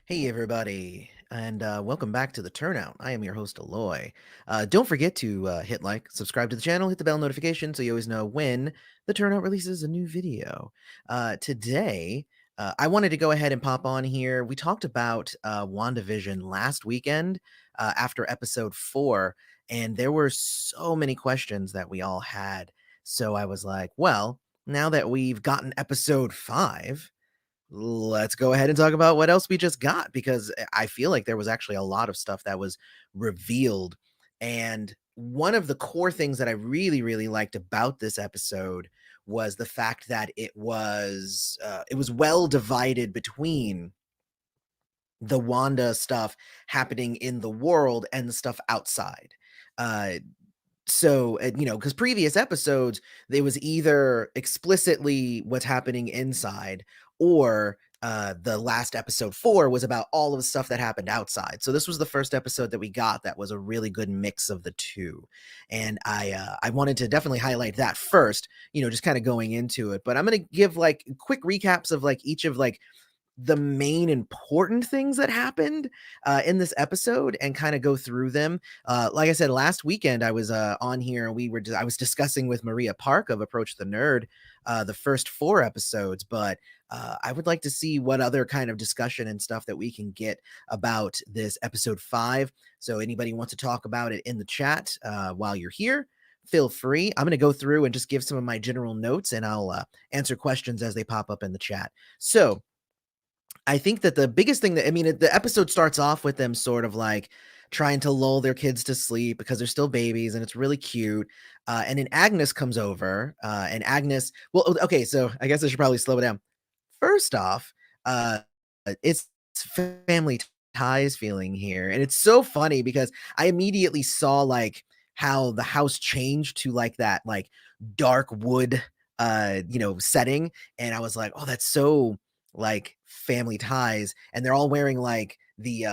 Hey, everybody, and welcome back to the Turnout. I am your host, Aloy. Don't forget to hit like, subscribe to the channel, hit the bell notification so you always know when the Turnout releases a new video. Today, I wanted to go ahead and pop on here. We talked about WandaVision last weekend after episode 4, and there were so many questions that we all had. So I was like, well, now that we've gotten episode 5, let's go ahead and talk about what else we just got because I feel like there was actually a lot of stuff that was revealed. And one of the core things that I really, really liked about this episode was the fact that it was well divided between the Wanda stuff happening in the world and the stuff outside. Uh, because previous episodes, there was either explicitly what's happening inside or the last episode 4 was about all of the stuff that happened outside. So this was the first episode that we got that was a really good mix of the two. And I wanted to definitely highlight that first, just kind of going into it. But I'm going to give like quick recaps of like each of like the main important things that happened in this episode and kind of go through them. Like I said, last weekend I was on here and I was discussing with Maria Park of Approach the Nerd the first 4 episodes, but I would like to see what other kind of discussion and stuff that we can get about this episode 5. So anybody wants to talk about it in the chat while you're here, feel free. I'm going to go through and just give some of my general notes and I'll answer questions as they pop up in the chat. So I think that the biggest thing the episode starts off with them sort of like trying to lull their kids to sleep because they're still babies and it's really cute. And then Agnes comes over, and Agnes, well, okay, so I guess I should probably slow it down. First off, uh, it's family ties feeling here. And it's so funny because I immediately saw like how the house changed to like that, like dark wood, setting. And I was like, oh, that's so like family ties. And they're all wearing like the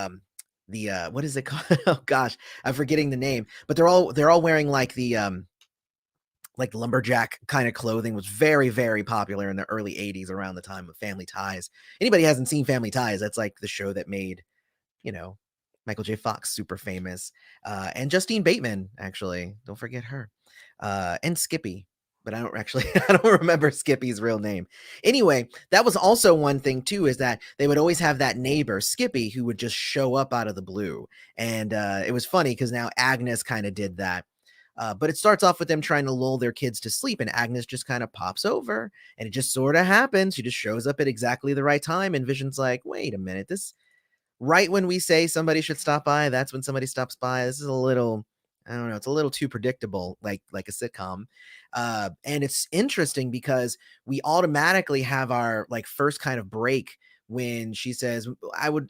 what is it called? Oh gosh, I'm forgetting the name, but they're all wearing like lumberjack kind of clothing. Was very, very popular in the early 80s around the time of Family Ties. Anybody hasn't seen Family Ties, that's like the show that made, you know, Michael J. Fox super famous. And Justine Bateman, actually. Don't forget her. And Skippy. But I don't actually, I don't remember Skippy's real name. Anyway, that was also one thing too, is that they would always have that neighbor, Skippy, who would just show up out of the blue. And it was funny because now Agnes kind of did that. But it starts off with them trying to lull their kids to sleep, and Agnes just kind of pops over, and it just sort of happens. She just shows up at exactly the right time, and Vision's like, wait a minute, this right when we say somebody should stop by, that's when somebody stops by. This is a little, I don't know, it's a little too predictable, like a sitcom. And it's interesting because we automatically have our like first kind of break when she says,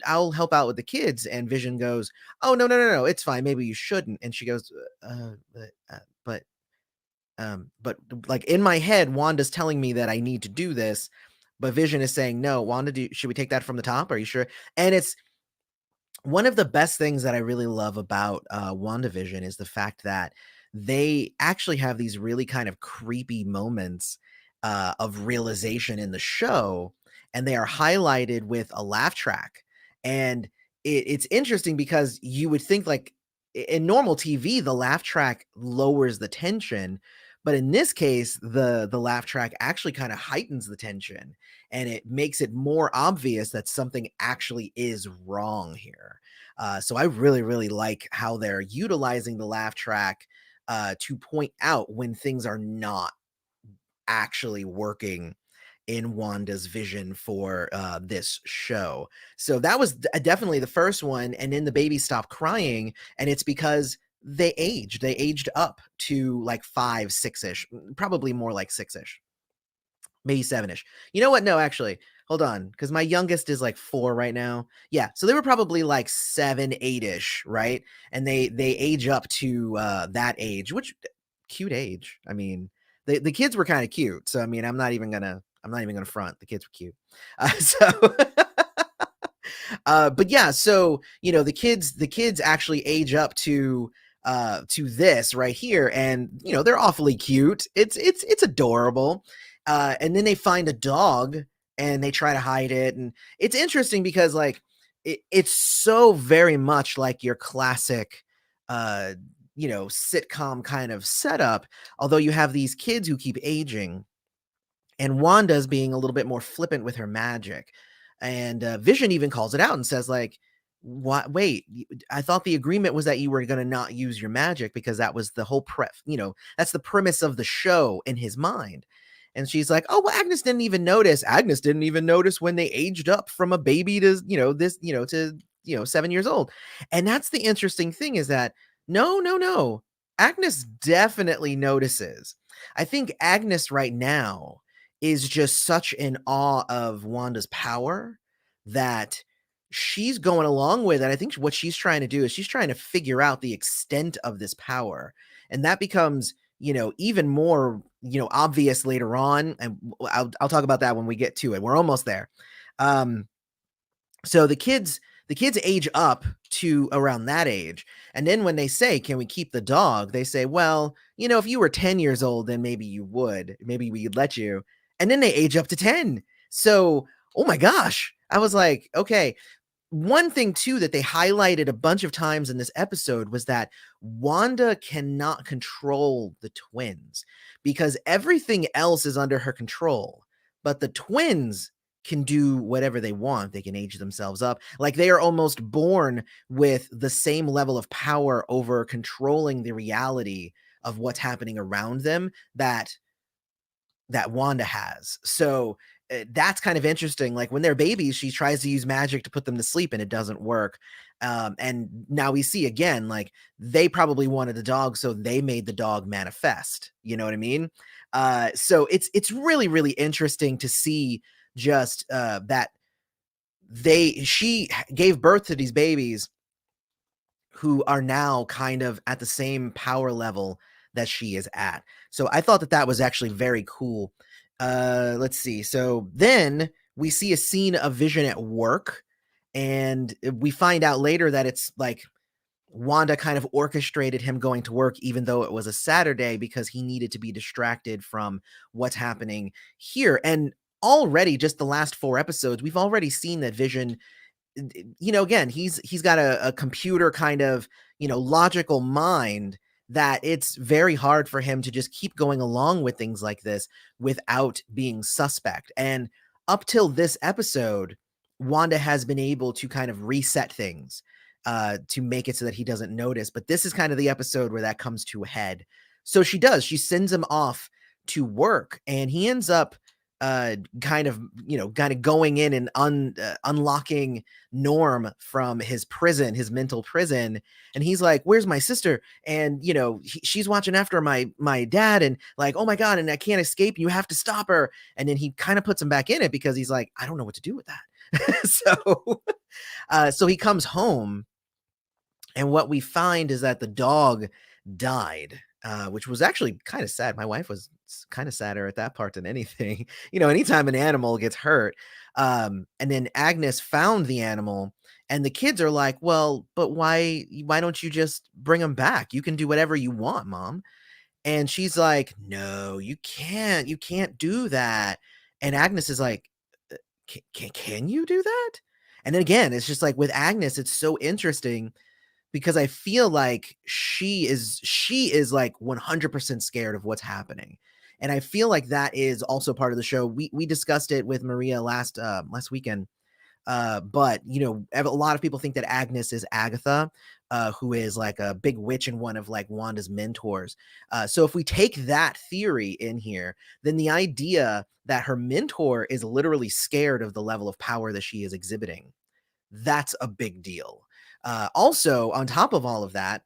I'll help out with the kids. And Vision goes, oh, no, it's fine. Maybe you shouldn't. And she goes, but like in my head, Wanda's telling me that I need to do this. But Vision is saying, no, Wanda, should we take that from the top? Are you sure? And it's one of the best things that I really love about WandaVision is the fact that they actually have these really kind of creepy moments of realization in the show, and they are highlighted with a laugh track. And it's interesting because you would think like in normal TV, the laugh track lowers the tension. But in this case, the laugh track actually kind of heightens the tension and it makes it more obvious that something actually is wrong here. So I really, really like how they're utilizing the laugh track to point out when things are not actually working in Wanda's vision for this show. So that was definitely the first one. And then the baby stopped crying, and it's because they aged. They aged up to like 5, 6-ish, probably more like 6-ish, maybe 7-ish. You know what? No, actually, hold on, because my youngest is like 4 right now. Yeah, so they were probably like 7, 8-ish, right? And they age up to that age, which cute age. I mean, the kids were kind of cute. So I mean, I'm not even gonna front. The kids were cute. So but yeah, so the kids actually age up to this right here, and they're awfully cute. It's adorable. And then they find a dog and they try to hide it, and it's interesting because like it's so very much like your classic, uh, sitcom kind of setup, although you have these kids who keep aging, and Wanda's being a little bit more flippant with her magic. And Vision even calls it out and says, like, "What? Wait, I thought the agreement was that you were going to not use your magic because that was the whole that's the premise of the show in his mind." And she's like, "Oh, well, Agnes didn't even notice. Agnes didn't even notice when they aged up from a baby to, to 7 years old." And that's the interesting thing, is that no, no, no. Agnes definitely notices. I think Agnes right now is just such in awe of Wanda's power that she's going along with it. I think what she's trying to do is she's trying to figure out the extent of this power. And that becomes, even more, obvious later on. And I'll talk about that when we get to it. We're almost there. Um, so the kids age up to around that age. And then when they say, "Can we keep the dog?" They say, "Well, if you were 10 years old, then maybe you would. Maybe we'd let you." And then they age up to 10. So, oh my gosh. I was like, okay. One thing too that they highlighted a bunch of times in this episode was that Wanda cannot control the twins because everything else is under her control. But the twins can do whatever they want. They can age themselves up. Like, they are almost born with the same level of power over controlling the reality of what's happening around them that Wanda has. So that's kind of interesting. Like, when they're babies, she tries to use magic to put them to sleep and it doesn't work. And now we see again, like, they probably wanted a dog, so they made the dog manifest. You know what I mean? So it's really, really interesting to see just that she gave birth to these babies who are now kind of at the same power level that she is at. So I thought that that was actually very cool. Let's see. So then we see a scene of Vision at work, and we find out later that it's like Wanda kind of orchestrated him going to work, even though it was a Saturday, because he needed to be distracted from what's happening here. And already, just the last 4 episodes, we've already seen that Vision, again, he's got a computer kind of, logical mind, that it's very hard for him to just keep going along with things like this without being suspect. And up till this episode, Wanda has been able to kind of reset things to make it so that he doesn't notice. But this is kind of the episode where that comes to a head. So she sends him off to work, and he ends up kind of going in and unlocking Norm from his prison, his mental prison. And he's like, "Where's my sister?" And she's watching after my dad, and like, "Oh my god, and I can't escape, you have to stop her." And then he kind of puts him back in it because he's like, "I don't know what to do with that." So he comes home, and what we find is that the dog died, which was actually kind of sad. My wife was kind of sadder at that part than anything. Anytime an animal gets hurt. And then Agnes found the animal, and the kids are like, "Well, but why don't you just bring him back? You can do whatever you want, Mom." And she's like, "No, you can't. You can't do that." And Agnes is like, Can you do that?" And then again, it's just like with Agnes, it's so interesting because I feel like she is like 100% scared of what's happening. And I feel like that is also part of the show. We discussed it with Maria last weekend. But a lot of people think that Agnes is Agatha, who is like a big witch and one of like Wanda's mentors. So if we take that theory in here, then the idea that her mentor is literally scared of the level of power that she is exhibiting, that's a big deal. Also, on top of all of that,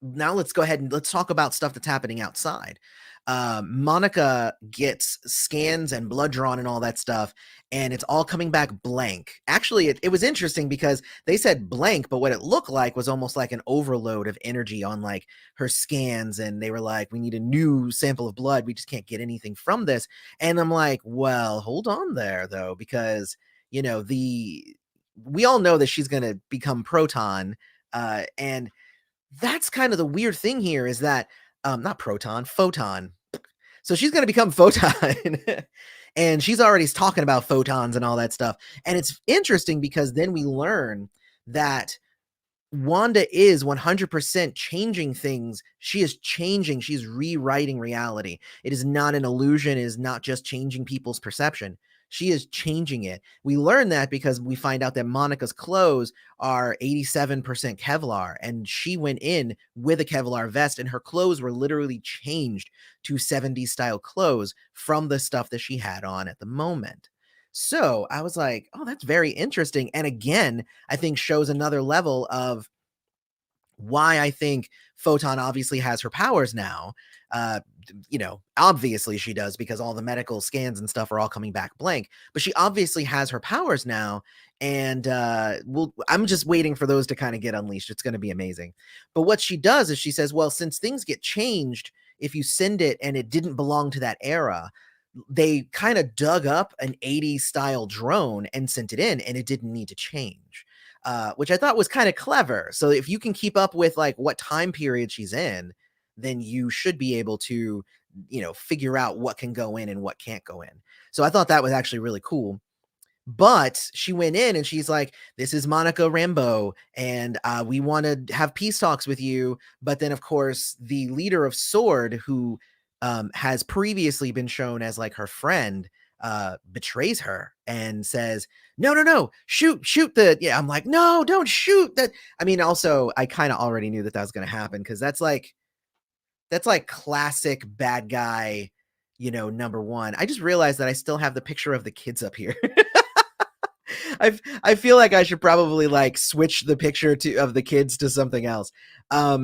now let's go ahead and let's talk about stuff that's happening outside. Monica gets scans and blood drawn and all that stuff, and it's all coming back blank. Actually, it was interesting because they said blank, but what it looked like was almost like an overload of energy on like her scans, and they were like, "We need a new sample of blood. We just can't get anything from this." And I'm like, well, hold on there though, because we all know that she's gonna become Proton, and that's kind of the weird thing here, is that not Proton, Photon. So she's going to become Photon. And she's already talking about photons and all that stuff. And it's interesting because then we learn that Wanda is 100% changing things. She is changing. She's rewriting reality. It is not an illusion. It is not just changing people's perception. She is changing it. We learn that because we find out that Monica's clothes are 87% Kevlar, and she went in with a Kevlar vest, and her clothes were literally changed to 70s style clothes from the stuff that she had on at the moment. So I was like, oh, that's very interesting. And again, I think shows another level of why I think Photon obviously has her powers now. Obviously she does because all the medical scans and stuff are all coming back blank, but she obviously has her powers now. And I'm just waiting for those to kind of get unleashed. It's going to be amazing. But what she does is she says, well, since things get changed, if you send it and it didn't belong to that era, they kind of dug up an 80s style drone and sent it in, and it didn't need to change. Which I thought was kind of clever. So if you can keep up with like what time period she's in, then you should be able to, figure out what can go in and what can't go in. So I thought that was actually really cool. But she went in and she's like, this is Monica Rambeau, and we want to have peace talks with you. But then, of course, the leader of Sword, who has previously been shown as like her friend, betrays her and says, no, shoot the, yeah. I'm like, no, don't shoot that. I mean, also, I kind of already knew that was going to happen because that's like classic bad guy, number one. I just realized that I still have the picture of the kids up here. I feel like I should probably like switch the picture of the kids to something else. Let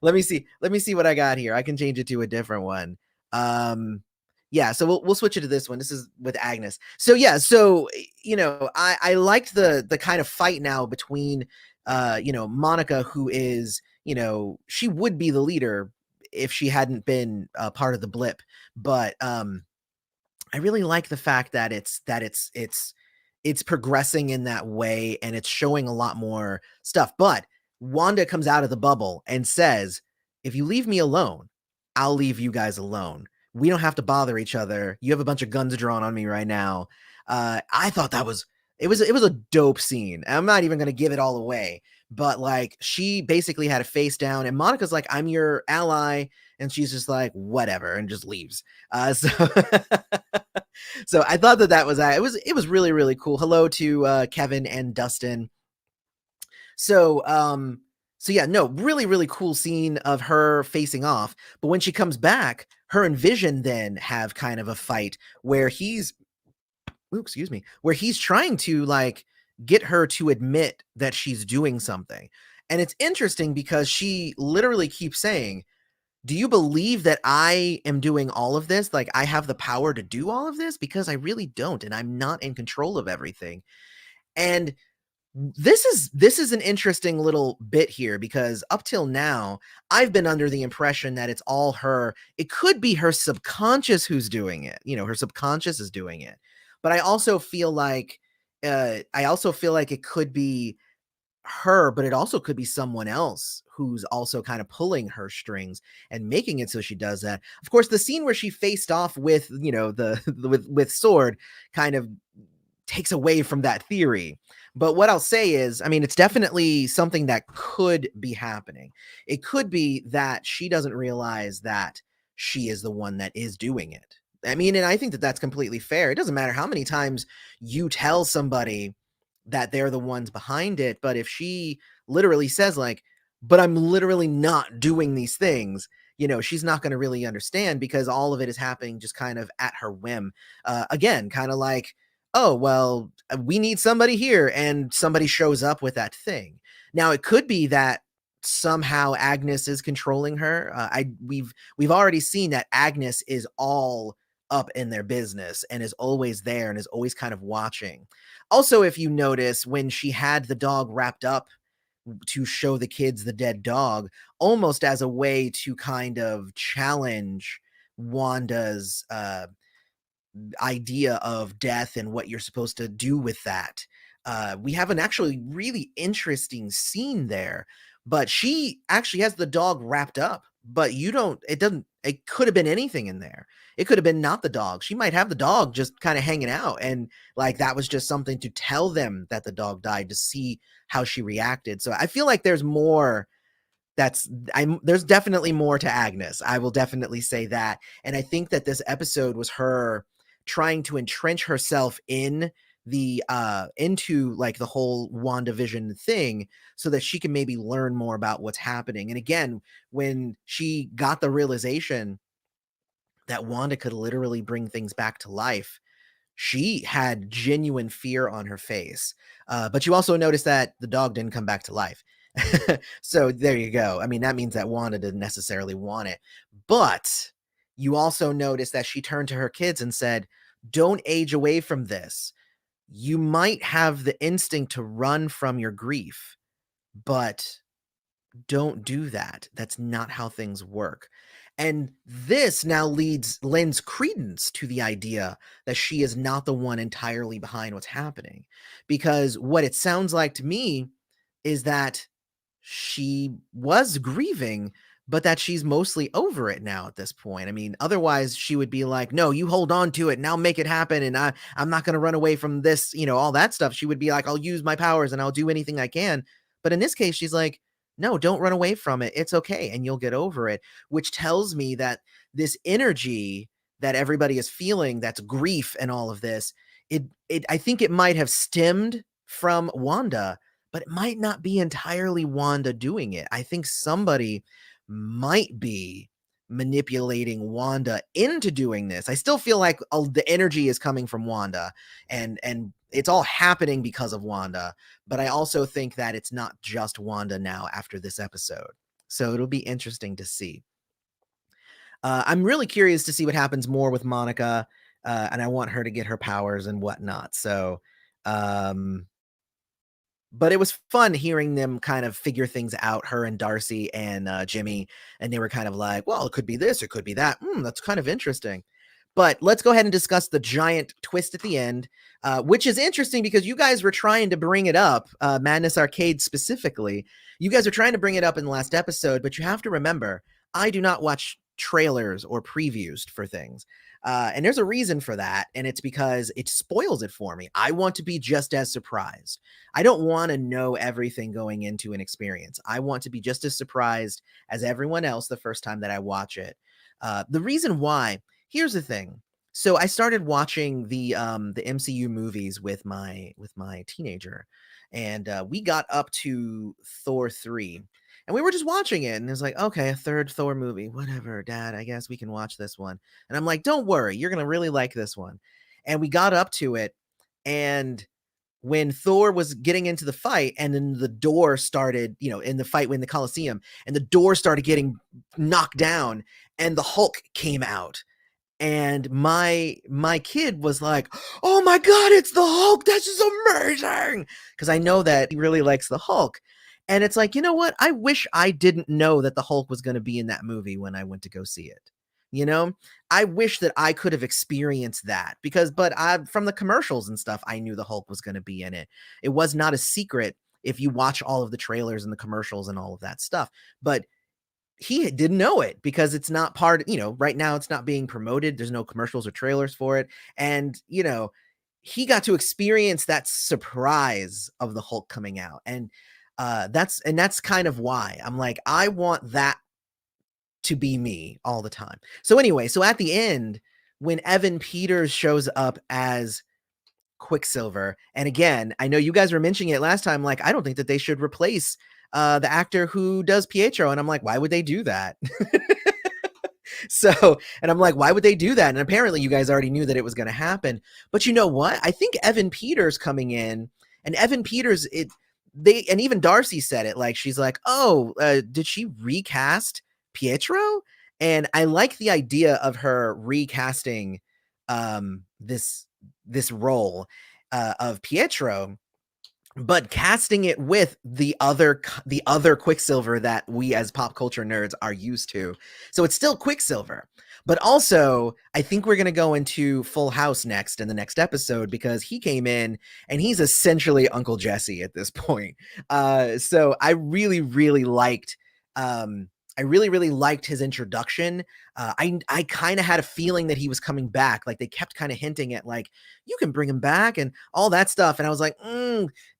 me see what I got here. I can change it to a different one. Yeah, so we'll switch it to this one. This is with Agnes. So yeah, I liked the kind of fight now between Monica, who is, she would be the leader if she hadn't been part of the blip, but I really like the fact that it's progressing in that way, and it's showing a lot more stuff. But Wanda comes out of the bubble and says, if you leave me alone, I'll leave you guys alone. We don't have to bother each other. You have a bunch of guns drawn on me right now. I thought that was a dope scene. I'm not even going to give it all away, but like she basically had a face down, and Monica's like, I'm your ally. And she's just like, whatever, and just leaves. So so I thought that was it was really, really cool. Hello to Kevin and Dustin. So yeah, no, really, really cool scene of her facing off. But when she comes back, her and Vision then have kind of a fight where where he's trying to like get her to admit that she's doing something. And it's interesting because she literally keeps saying, do you believe that I am doing all of this? Like I have the power to do all of this? Because I really don't, and I'm not in control of everything. And this is an interesting little bit here because up till now, I've been under the impression that it's all her. It could be her subconscious who's doing it. Her subconscious is doing it. But I also feel like it could be her, but it also could be someone else who's also kind of pulling her strings and making it so she does that. Of course, the scene where she faced off with, the with Sword kind of takes away from that theory. But what I'll say is, I mean, it's definitely something that could be happening. It could be that she doesn't realize that she is the one that is doing it. I mean, and I think that that's completely fair. It doesn't matter how many times you tell somebody that they're the ones behind it, but if she literally says like, but I'm literally not doing these things, she's not going to really understand because all of it is happening just kind of at her whim. Again, kind of like, oh, well, we need somebody here, and somebody shows up with that thing. Now, it could be that somehow Agnes is controlling her. We've already seen that Agnes is all up in their business and is always there and is always kind of watching. Also, if you notice, when she had the dog wrapped up to show the kids the dead dog, almost as a way to kind of challenge Wanda's idea of death and what you're supposed to do with that. We have an actually really interesting scene there, but she actually has the dog wrapped up but it could have been anything in there. It could have been not the dog. She might have the dog just kind of hanging out, and like that was just something to tell them that the dog died, to see how she reacted. So I feel like there's more. There's definitely more to Agnes. I will definitely say that. And I think that this episode was her trying to entrench herself in the into like the whole WandaVision thing, so that she can maybe learn more about what's happening. And again, when she got the realization that Wanda could literally bring things back to life, she had genuine fear on her face. But you also notice that the dog didn't come back to life. So there you go. I mean, that means that Wanda didn't necessarily want it. But you also notice that she turned to her kids and said, don't age away from this. You might have the instinct to run from your grief, but don't do that. That's not how things work. And this now lends credence to the idea that she is not the one entirely behind what's happening. Because what it sounds like to me is that she was grieving, but that she's mostly over it now at this point. I mean, otherwise she would be like, no, you hold on to it and I'll make it happen. And I'm not going to run away from this, all that stuff. She would be like, I'll use my powers and I'll do anything I can. But in this case, she's like, no, don't run away from it. It's okay. And you'll get over it, which tells me that this energy that everybody is feeling, that's grief and all of this, I think it might have stemmed from Wanda, but it might not be entirely Wanda doing it. I think somebody might be manipulating Wanda into doing this. I still feel like the energy is coming from Wanda, and it's all happening because of Wanda, but I also think that it's not just Wanda now after this episode. So it'll be interesting to see. I'm really curious to see what happens more with Monica, and I want her to get her powers and whatnot. So, but it was fun hearing them kind of figure things out, her and Darcy and Jimmy, and they were kind of like, well, it could be this, it could be that. That's kind of interesting. But let's go ahead and discuss the giant twist at the end, which is interesting because you guys were trying to bring it up, Madness Arcade specifically. You guys are trying to bring it up in the last episode, but you have to remember, I do not watch trailers or previews for things. And there's a reason for that, and it's because it spoils it for me. I want to be just as surprised. I don't want to know everything going into an experience. I want to be just as surprised as everyone else the first time that I watch it. The reason why, here's the thing. So I started watching the MCU movies with my teenager, and we got up to Thor 3. And we were just watching it, and it was like, okay, a third Thor movie, whatever, Dad, I guess we can watch this one. And I'm like, don't worry, you're gonna really like this one. And we got up to it, and when Thor was getting into the fight, and then the door started, in the fight in the Coliseum, and the door started getting knocked down, and the Hulk came out. And my kid was like, oh my God, it's the Hulk. That's just amazing. Because I know that he really likes the Hulk. And it's like, you know what? I wish I didn't know that the Hulk was going to be in that movie when I went to go see it. I wish that I could have experienced that from the commercials and stuff, I knew the Hulk was going to be in it. It was not a secret if you watch all of the trailers and the commercials and all of that stuff. But he didn't know it because it's not right now it's not being promoted. There's no commercials or trailers for it. And, he got to experience that surprise of the Hulk coming out. And that's kind of why I'm like, I want that to be me all the time. So anyway, so at the end, when Evan Peters shows up as Quicksilver, and again, I know you guys were mentioning it last time, like, I don't think that they should replace the actor who does Pietro. And I'm like, why would they do that? And I'm like, why would they do that? And apparently you guys already knew that it was going to happen. But you know what? I think Evan Peters coming in, and Evan Peters, and even Darcy said it, like, she's like, oh, did she recast Pietro? And I like the idea of her recasting this role of Pietro, but casting it with the other Quicksilver that we as pop culture nerds are used to. So it's still Quicksilver. But also, I think we're going to go into Full House next in the next episode, because he came in and he's essentially Uncle Jesse at this point. So I really, really liked I really, really liked his introduction. I kind of had a feeling that he was coming back. Like they kept kind of hinting at like, you can bring him back and all that stuff. And I was like,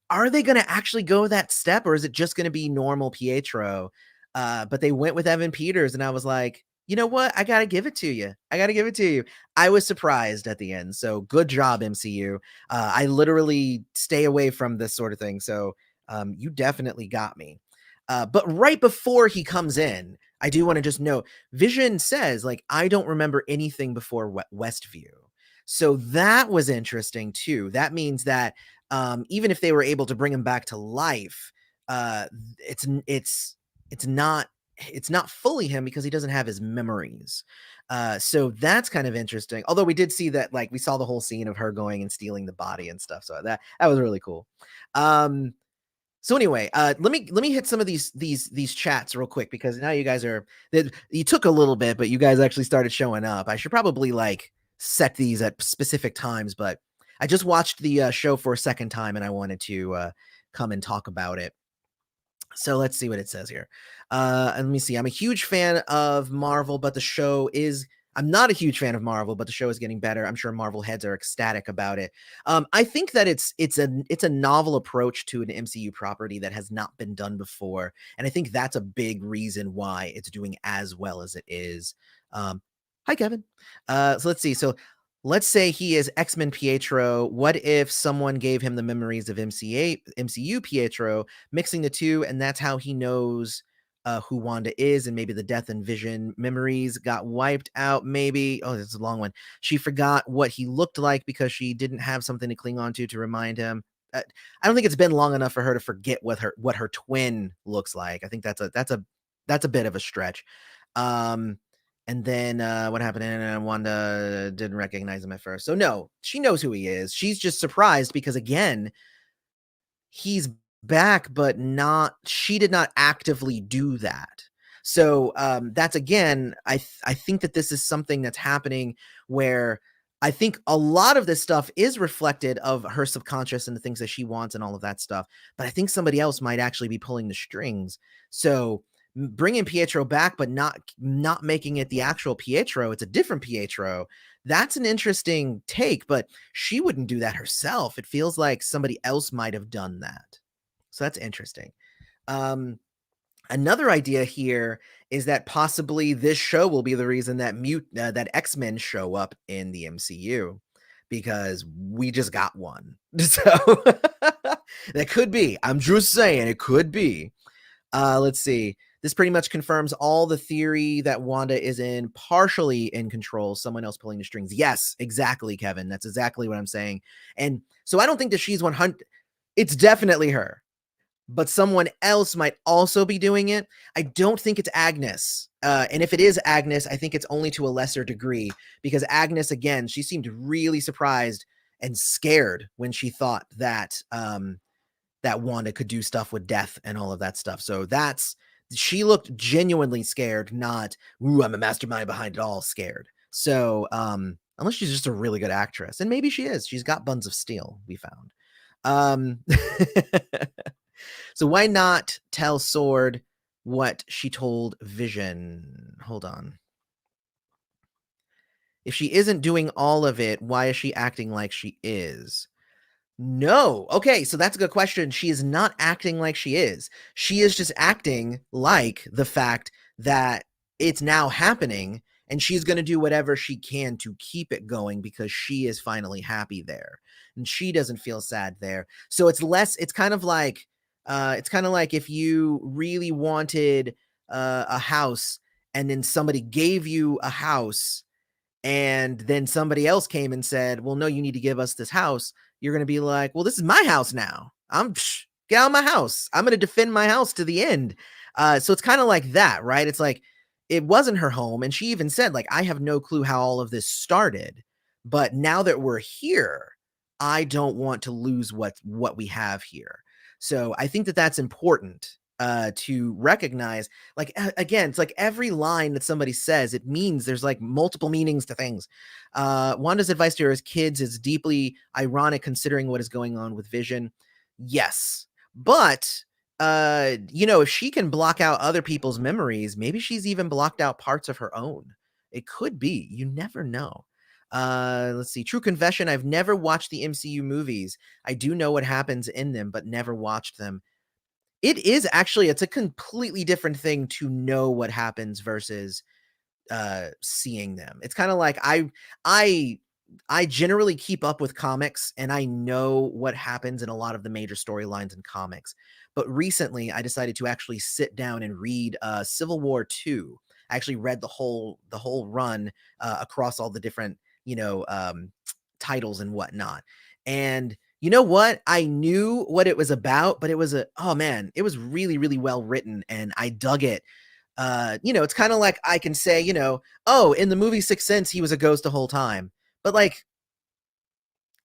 are they going to actually go that step, or is it just going to be normal Pietro? But they went with Evan Peters, and I was like, you know what? I got to give it to you. I got to give it to you. I was surprised at the end. So good job, MCU. I literally stay away from this sort of thing. So you definitely got me. But right before he comes in, I do want to just note, Vision says, like, I don't remember anything before Westview. So that was interesting too. That means that even if they were able to bring him back to life, it's not fully him because he doesn't have his memories. So that's kind of interesting. Although we did see that, like, we saw the whole scene of her going and stealing the body and stuff. So that was really cool. So anyway, let me hit some of these chats real quick, because now you guys are, you took a little bit, but you guys actually started showing up. I should probably like set these at specific times, but I just watched the show for a second time and I wanted to come and talk about it. So let's see what it says here. And let me see. I'm a huge fan of Marvel, but the show is. I'm not a huge fan of Marvel, but the show is getting better. I'm sure Marvel heads are ecstatic about it. I think that it's a novel approach to an MCU property that has not been done before, and I think that's a big reason why it's doing as well as it is. Hi, Kevin. So let's see. So let's say he is X-Men Pietro. What if someone gave him the memories of MCU Pietro, mixing the two, and that's how he knows who Wanda is, and maybe the Death and Vision memories got wiped out. Maybe, oh, this is a long one. She forgot what he looked like because she didn't have something to cling on to remind him. I don't think it's been long enough for her to forget what her twin looks like. I think that's a bit of a stretch. And then what happened? And Wanda didn't recognize him at first. So no, she knows who he is. She's just surprised because, again, he's back, but she did not actively do that. So that's, again, I think that this is something that's happening where I think a lot of this stuff is reflected of her subconscious and the things that she wants and all of that stuff. But I think somebody else might actually be pulling the strings. So bringing Pietro back, but not making it the actual Pietro, it's a different Pietro. That's an interesting take, but she wouldn't do that herself. It feels like somebody else might have done that. So that's interesting. Another idea here is that possibly this show will be the reason that that X-Men show up in the MCU, because we just got one. So that could be. I'm just saying it could be. Let's see. This pretty much confirms all the theory that Wanda is partially in control, someone else pulling the strings. Yes, exactly, Kevin. That's exactly what I'm saying. And so I don't think that she's 100. It's definitely her, but someone else might also be doing it. I don't think it's Agnes. And if it is Agnes, I think it's only to a lesser degree, because Agnes, again, she seemed really surprised and scared when she thought that that Wanda could do stuff with death and all of that stuff. So she looked genuinely scared, not, ooh, I'm a mastermind behind it all scared. So unless she's just a really good actress, and maybe she is. She's got buns of steel, we found. So why not tell Sword what she told Vision? Hold on. If she isn't doing all of it, why is she acting like she is? No. Okay, so that's a good question. She is not acting like she is. She is just acting like the fact that it's now happening, and she's going to do whatever she can to keep it going because she is finally happy there, and she doesn't feel sad there. So it's kind of like if you really wanted a house, and then somebody gave you a house, and then somebody else came and said, well, no, you need to give us this house. You're going to be like, well, this is my house now. Get out of my house. I'm going to defend my house to the end. So it's kind of like that, right? It's like, it wasn't her home. And she even said, like, I have no clue how all of this started, but now that we're here, I don't want to lose what we have here. So I think that that's important to recognize. Like, again, it's like every line that somebody says, it means there's like multiple meanings to things. Wanda's advice to her as kids is deeply ironic considering what is going on with Vision. Yes, but if she can block out other people's memories, maybe she's even blocked out parts of her own. It could be. You never know. Let's see. True confession, I've never watched the MCU movies. I do know what happens in them, but never watched them. It's a completely different thing to know what happens versus seeing them. It's kind of like I I generally keep up with comics and I know what happens in a lot of the major storylines in comics. But recently I decided to actually sit down and read Civil War 2. I actually read the whole run across all the different, titles and whatnot. And you know what? I knew what it was about, but it was really, really well written and I dug it. It's kind of like I can say, oh, in the movie Sixth Sense, he was a ghost the whole time. But like,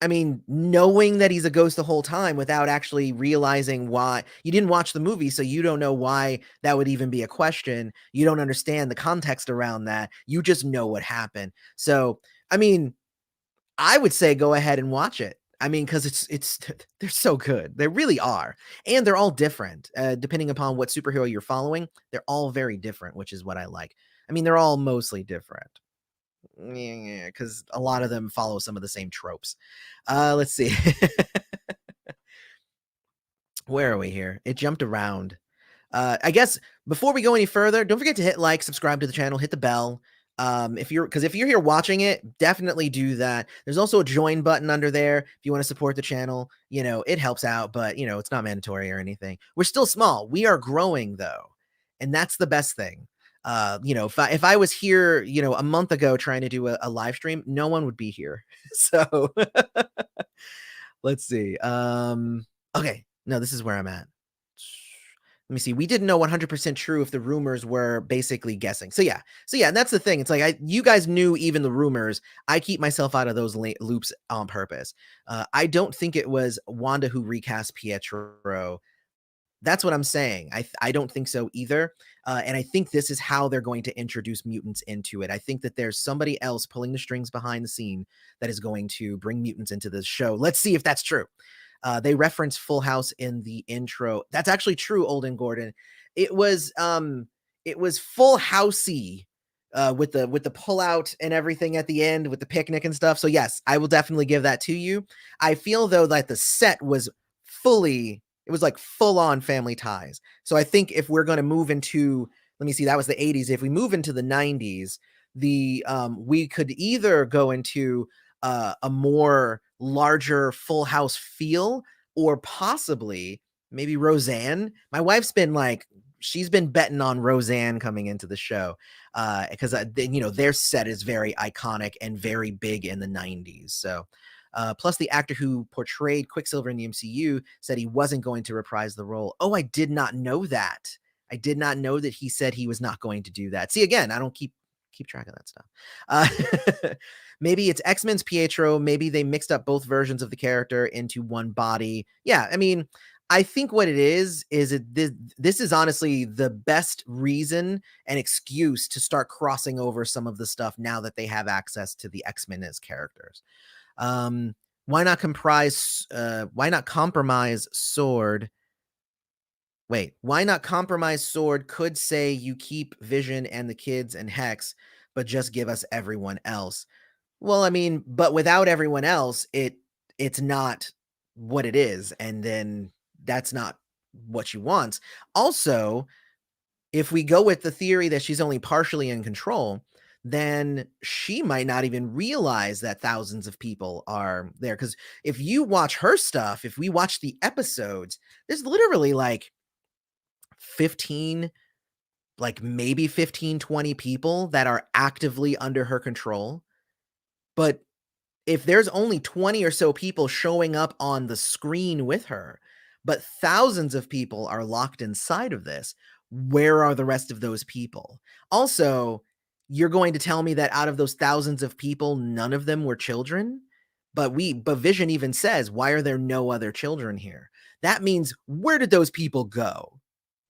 I mean, knowing that he's a ghost the whole time without actually realizing why you didn't watch the movie, so you don't know why that would even be a question. You don't understand the context around that. You just know what happened. So, I mean, I would say go ahead and watch it. I mean, because it's they're so good. They really are, and they're all different depending upon what superhero you're following. They're all very different, which is what I like. I mean, they're all mostly different. Yeah, because a lot of them follow some of the same tropes. Let's see. Where are we here? It jumped around. I guess before we go any further, don't forget to hit like, subscribe to the channel, hit the bell. If you're here watching it, definitely do that. There's also a join button under there if you want to support the channel. It helps out, but it's not mandatory or anything. We're still small. We are growing though, and that's the best thing. If I was here, a month ago trying to do a live stream, no one would be here. So let's see. Okay, no, this is where I'm at. Let me see. We didn't know 100% true if the rumors were basically guessing. So yeah, and that's the thing. It's like you guys knew even the rumors. I keep myself out of those loops on purpose. I don't think it was Wanda who recast Pietro. That's what I'm saying. I don't think so either. And I think this is how they're going to introduce mutants into it. I think that there's somebody else pulling the strings behind the scene that is going to bring mutants into this show. Let's see if that's true. They reference Full House in the intro. That's actually true, Olden Gordon. It was Full Housey with the pullout and everything at the end with the picnic and stuff. So yes, I will definitely give that to you. I feel though that the set was it was like full on Family Ties. So I think if we're going to move into, let me see, that was the 80s. If we move into the 90s, we could either go into a more larger Full House feel, or possibly maybe Roseanne. My wife's been like, she's been betting on Roseanne coming into the show because their set is very iconic and very big in the 90s. So plus the actor who portrayed Quicksilver in the MCU said he wasn't going to reprise the role. Oh, I did not know that. I did not know that he said he was not going to do that. See, again, I don't keep track of that stuff. Maybe it's X-Men's Pietro. Maybe they mixed up both versions of the character into one body. Yeah, I mean, I think what it is this is honestly the best reason and excuse to start crossing over some of the stuff now that they have access to the X-Men as characters. Why not compromise Sword? Wait, why not compromise Sword could say you keep Vision and the kids and Hex, but just give us everyone else. Well, I mean, but without everyone else, it's not what it is, and then that's not what she wants. Also, if we go with the theory that she's only partially in control, then she might not even realize that thousands of people are there. Because if you watch her stuff, if we watch the episodes, there's literally like 15, like maybe 15, 20 people that are actively under her control. But if there's only 20 or so people showing up on the screen with her, but thousands of people are locked inside of this, where are the rest of those people? Also, you're going to tell me that out of those thousands of people, none of them were children? But Vision even says, why are there no other children here? That means, where did those people go?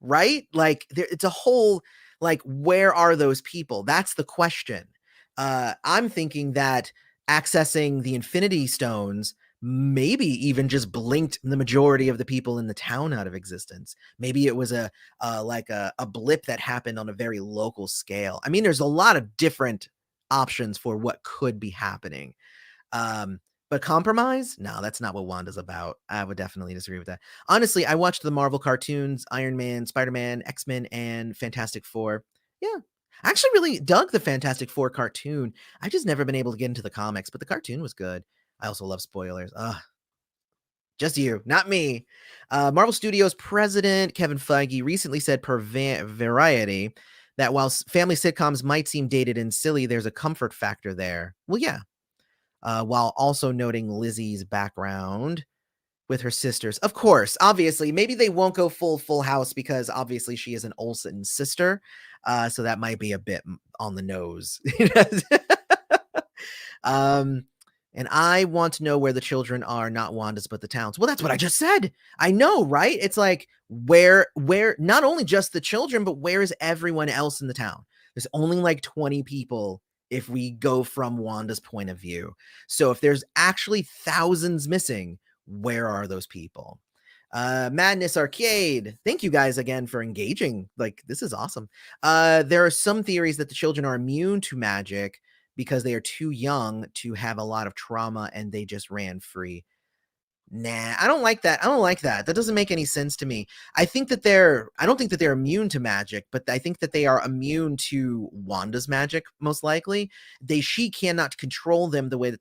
Right? Like, it's a whole, like, where are those people? That's the question. I'm thinking that accessing the Infinity Stones maybe even just blinked the majority of the people in the town out of existence. Maybe it was like a blip that happened on a very local scale. I mean, there's a lot of different options for what could be happening. Um, but compromise? No, that's not what Wanda's about. I would definitely disagree with that. Honestly, I watched the Marvel cartoons, Iron Man, Spider-Man, X-Men, and Fantastic Four. Yeah. I actually really dug the Fantastic Four cartoon. I just never been able to get into the comics, but the cartoon was good. I also love spoilers. Just you, not me. Marvel Studios president Kevin Feige recently said per Variety that while family sitcoms might seem dated and silly, there's a comfort factor there. Well, yeah, while also noting Lizzie's background with her sisters. Of course, obviously, maybe they won't go full house because obviously she is an Olsen sister, so that might be a bit on the nose. um, and I want to know where the children are, not Wanda's, but the town's. Well, that's what I just said. I know, right? It's like where not only just the children, but where is everyone else in the town? There's only like 20 people if we go from Wanda's point of view. So if there's actually thousands missing, where are those people? Madness Arcade. Thank you guys again for engaging. Like, this is awesome. There are some theories that the children are immune to magic because they are too young to have a lot of trauma and they just ran free. Nah, I don't like that. I don't like that. That doesn't make any sense to me. I don't think that they're immune to magic, but I think that they are immune to Wanda's magic, most likely. She cannot control them the way that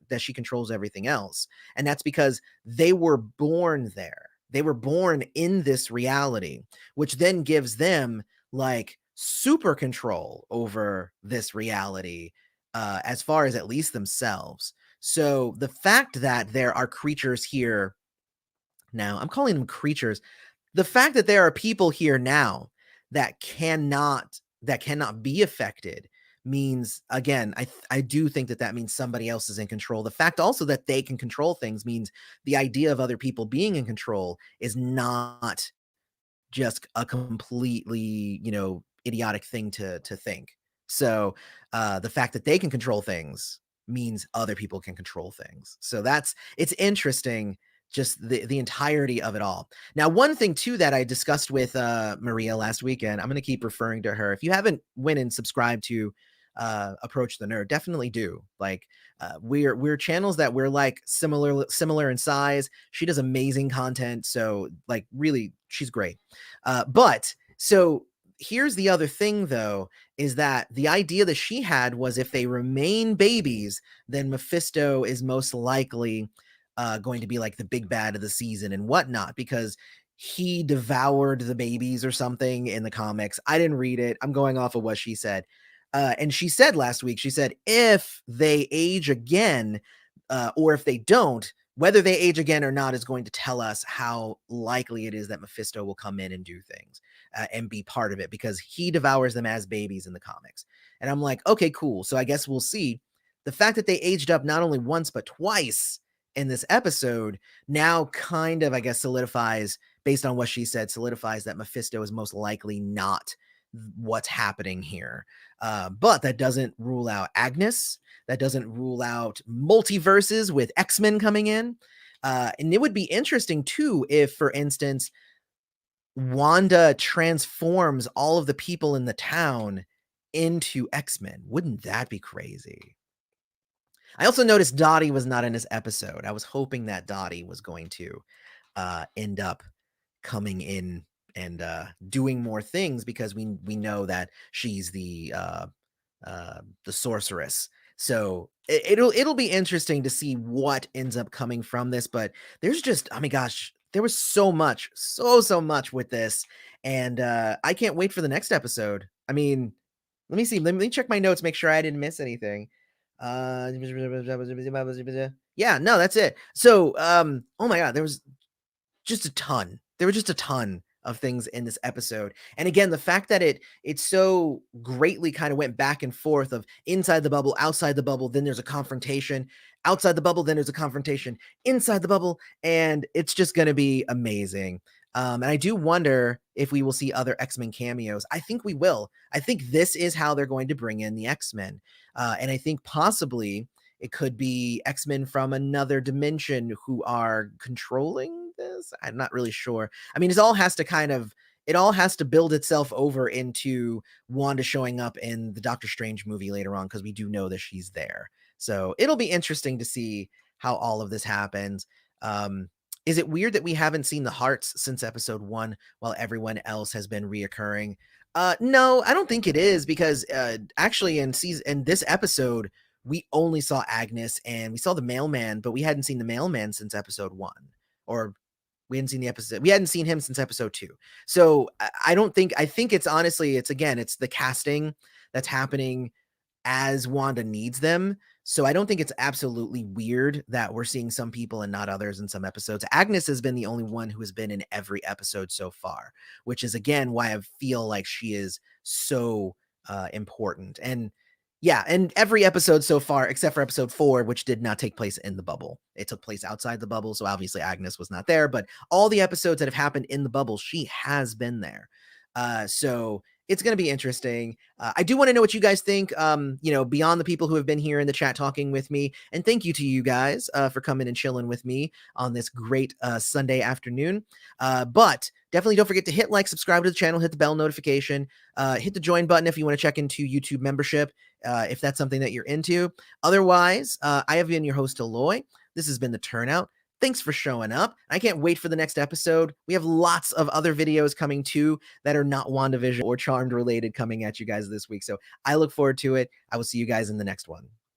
that she controls everything else. And that's because they were born there. They were born in this reality, which then gives them like super control over this reality, as far as at least themselves. So the fact that there are creatures here now, I'm calling them creatures. The fact that there are people here now that cannot be affected means, again, I do think that means somebody else is in control. The fact also that they can control things means the idea of other people being in control is not just a completely, idiotic thing to think. So the fact that they can control things means other people can control things. So it's interesting, just the entirety of it all. Now, one thing too that I discussed with Maria last weekend, I'm going to keep referring to her. If you haven't went and subscribed to Approach the Nerd, definitely do. Like, we're channels that we're like similar in size. She does amazing content, so like really she's great. But so here's the other thing though, is that the idea that she had was if they remain babies, then Mephisto is most likely going to be like the big bad of the season and whatnot, because he devoured the babies or something in the comics. I didn't read it. I'm going off of what she said. And she said last week, she said, if they age again, or if they don't, whether they age again or not is going to tell us how likely it is that Mephisto will come in and do things and be part of it, because he devours them as babies in the comics. And I'm like, okay, cool. So I guess we'll see. The fact that they aged up not only once, but twice in this episode now kind of, I guess, solidifies, based on what she said, solidifies that Mephisto is most likely not what's happening here. But that doesn't rule out Agnes. That doesn't rule out multiverses with X-Men coming in. And it would be interesting too if, for instance, Wanda transforms all of the people in the town into X-Men. Wouldn't that be crazy? I also noticed Dottie was not in this episode. I was hoping that Dottie was going to end up coming in and doing more things, because we know that she's the sorceress. So it'll be interesting to see what ends up coming from this. But there's just, I mean, gosh, there was so much with this, and I can't wait for the next episode. I mean, let me see. Let me check my notes, make sure I didn't miss anything. Yeah, no, that's it. So, oh my God, there was just a ton. There were just a ton of things in this episode. And again, the fact that it so greatly kind of went back and forth of inside the bubble, outside the bubble, then there's a confrontation, outside the bubble, then there's a confrontation, inside the bubble, and it's just going to be amazing. And I do wonder if we will see other X-Men cameos. I think we will. I think this is how they're going to bring in the X-Men. And I think possibly It could be X-Men from another dimension who are controlling this. I'm not really sure. I mean, it all has to build itself over into Wanda showing up in the Doctor Strange movie later on, because we do know that she's there. So it'll be interesting to see how all of this happens. Is it weird that we haven't seen the hearts since episode 1 while everyone else has been reoccurring? No, I don't think it is, because actually in this episode we only saw Agnes and we saw the mailman, but we hadn't seen the mailman since episode 1. Or we hadn't seen him since episode 2. So I don't think I think it's honestly it's the casting that's happening as Wanda needs them. So I don't think it's absolutely weird that we're seeing some people and not others in some episodes. Agnes has been the only one who has been in every episode so far, which is again why I feel like she is so important. And yeah, and every episode so far, except for episode 4, which did not take place in the bubble. It took place outside the bubble, so obviously Agnes was not there. But all the episodes that have happened in the bubble, she has been there. So it's going to be interesting. I do want to know what you guys think, beyond the people who have been here in the chat talking with me. And thank you to you guys for coming and chilling with me on this great Sunday afternoon. But definitely don't forget to hit like, subscribe to the channel, hit the bell notification, hit the join button if you want to check into YouTube membership, if that's something that you're into. Otherwise, I have been your host, Aloy. This has been The Turnout. Thanks for showing up. I can't wait for the next episode. We have lots of other videos coming too that are not WandaVision or Charmed related coming at you guys this week. So I look forward to it. I will see you guys in the next one.